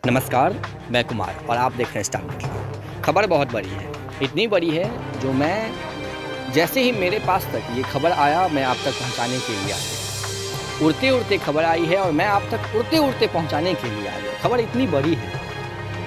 नमस्कार, मैं कुमार और आप देख रहे हैं स्टार मीडिया। खबर बहुत बड़ी है, इतनी बड़ी है जो मैं जैसे ही मेरे पास तक ये खबर आया मैं आप तक पहुंचाने के लिए आया। उड़ते उड़ते खबर आई है और मैं आप तक उड़ते उड़ते पहुंचाने के लिए आया। खबर इतनी बड़ी है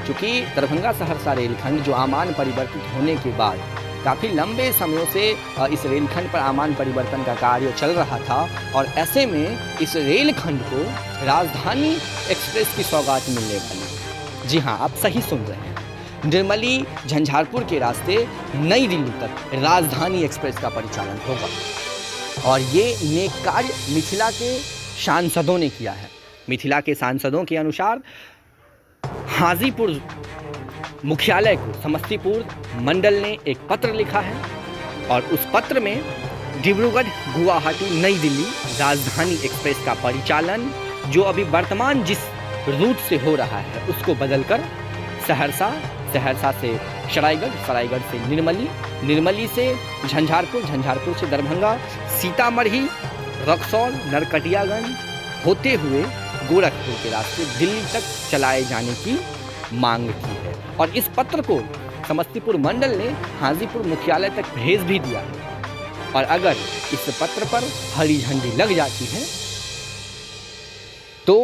क्योंकि दरभंगा सहरसा रेलखंड जो आमान परिवर्तित होने के बाद काफ़ी लंबे समयों से इस रेलखंड पर आमान परिवर्तन का कार्य चल रहा था और ऐसे में इस रेलखंड को राजधानी एक्सप्रेस की सौगात मिलने वाली है। जी हाँ, आप सही सुन रहे हैं। निर्मली झंझारपुर के रास्ते नई दिल्ली तक राजधानी एक्सप्रेस का परिचालन होगा और ये नेक कार्य मिथिला के सांसदों ने किया है। मिथिला के सांसदों के अनुसार हाजीपुर मुख्यालय को समस्तीपुर मंडल ने एक पत्र लिखा है और उस पत्र में डिब्रूगढ़ गुवाहाटी नई दिल्ली राजधानी एक्सप्रेस का परिचालन जो अभी वर्तमान जिस रूट से हो रहा है उसको बदलकर सहरसा से सरायगढ़ से निर्मली से झंझारपुर से दरभंगा, सीतामढ़ी, रक्सौल, नरकटियागंज होते हुए गोरखपुर के रास्ते दिल्ली तक चलाए जाने की मांग की है। और इस पत्र को समस्तीपुर मंडल ने हाजीपुर मुख्यालय तक भेज भी दिया है और अगर इस पत्र पर हरी झंडी लग जाती है तो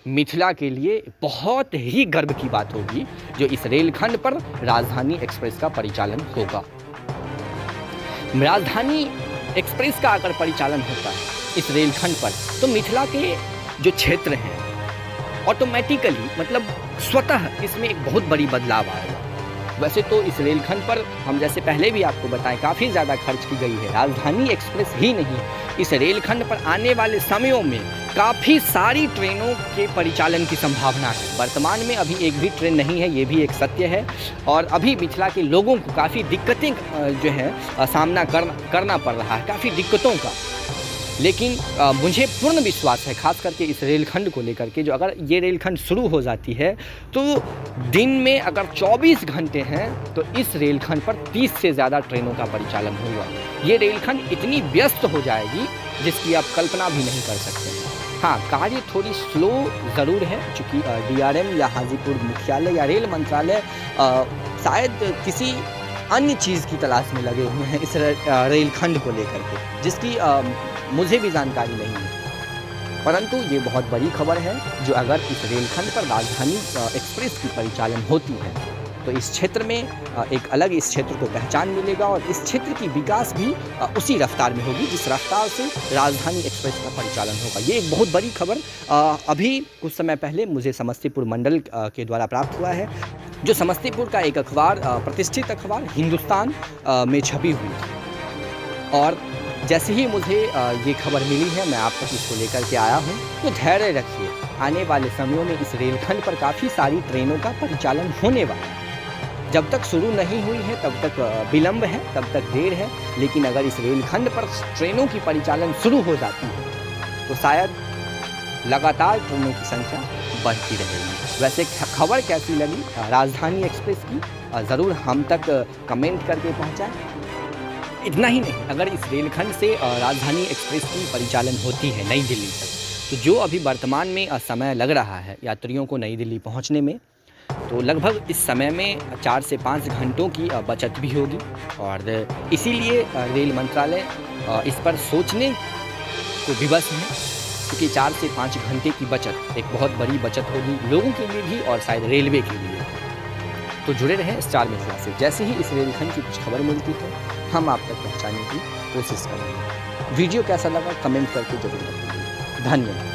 मिथिला के लिए बहुत ही गर्व की बात होगी जो इस रेलखंड पर राजधानी एक्सप्रेस का परिचालन होगा। राजधानी एक्सप्रेस का अगर परिचालन होता है इस रेलखंड पर तो मिथिला के जो क्षेत्र हैं ऑटोमेटिकली मतलब स्वतः इसमें एक बहुत बड़ी बदलाव आएगा। वैसे तो इस रेलखंड पर हम जैसे पहले भी आपको बताएं काफ़ी ज़्यादा खर्च की गई है। राजधानी एक्सप्रेस ही नहीं, इस रेलखंड पर आने वाले समयों में काफ़ी सारी ट्रेनों के परिचालन की संभावना है। वर्तमान में अभी एक भी ट्रेन नहीं है, ये भी एक सत्य है और अभी मिथिला के लोगों को काफ़ी दिक्कतें जो है सामना करना पड़ रहा है, काफ़ी दिक्कतों का। लेकिन मुझे पूर्ण विश्वास है खास करके इस रेलखंड को लेकर के जो अगर ये रेलखंड शुरू हो जाती है तो दिन में अगर 24 घंटे हैं तो इस रेलखंड पर 30 से ज़्यादा ट्रेनों का परिचालन होगा। ये रेलखंड इतनी व्यस्त हो जाएगी जिसकी आप कल्पना भी नहीं कर सकते हैं। हाँ, कार्य थोड़ी स्लो ज़रूर है क्योंकि DRM या हाजीपुर मुख्यालय या रेल मंत्रालय शायद किसी अन्य चीज़ की तलाश में लगे हुए हैं इस रेलखंड को लेकर के जिसकी मुझे भी जानकारी नहीं है। परंतु ये बहुत बड़ी खबर है जो अगर इस रेलखंड पर राजधानी एक्सप्रेस की परिचालन होती है तो इस क्षेत्र में एक अलग इस क्षेत्र को पहचान मिलेगा और इस क्षेत्र की विकास भी उसी रफ्तार में होगी जिस रफ्तार से राजधानी एक्सप्रेस का परिचालन होगा। ये एक बहुत बड़ी खबर अभी कुछ समय पहले मुझे समस्तीपुर मंडल के द्वारा प्राप्त हुआ है जो समस्तीपुर का एक अखबार प्रतिष्ठित अखबार हिंदुस्तान में छपी हुई थी। और जैसे ही मुझे ये खबर मिली है मैं आप तक इसको लेकर के आया हूँ तो धैर्य रखिए, आने वाले समयों में इस रेलखंड पर काफ़ी सारी ट्रेनों का परिचालन होने वाला है। जब तक शुरू नहीं हुई है तब तक विलंब है, तब तक देर है, लेकिन अगर इस रेलखंड पर ट्रेनों की परिचालन शुरू हो जाती है तो शायद लगातार ट्रेनों की संख्या बढ़ती रहेगी। वैसे खबर कैसी लगी राजधानी एक्सप्रेस की ज़रूर हम तक कमेंट करके पहुँचाएँ। इतना ही नहीं, अगर इस रेलखंड से राजधानी एक्सप्रेस की परिचालन होती है नई दिल्ली तक तो जो अभी वर्तमान में समय लग रहा है यात्रियों को नई दिल्ली पहुंचने में तो लगभग इस समय में 4 से 5 घंटों की बचत भी होगी और इसीलिए रेल मंत्रालय इस पर सोचने को विवश है क्योंकि 4 से 5 घंटे की बचत एक बहुत बड़ी बचत होगी लोगों के लिए भी और शायद रेलवे के लिए। तो जुड़े रहें स्टार मीडिया से, जैसे ही इस रेलखंड की कुछ खबर मिलती है हम आप तक पहुंचाने की कोशिश करेंगे। वीडियो कैसा लगा कमेंट करके जरूर बताइए। धन्यवाद।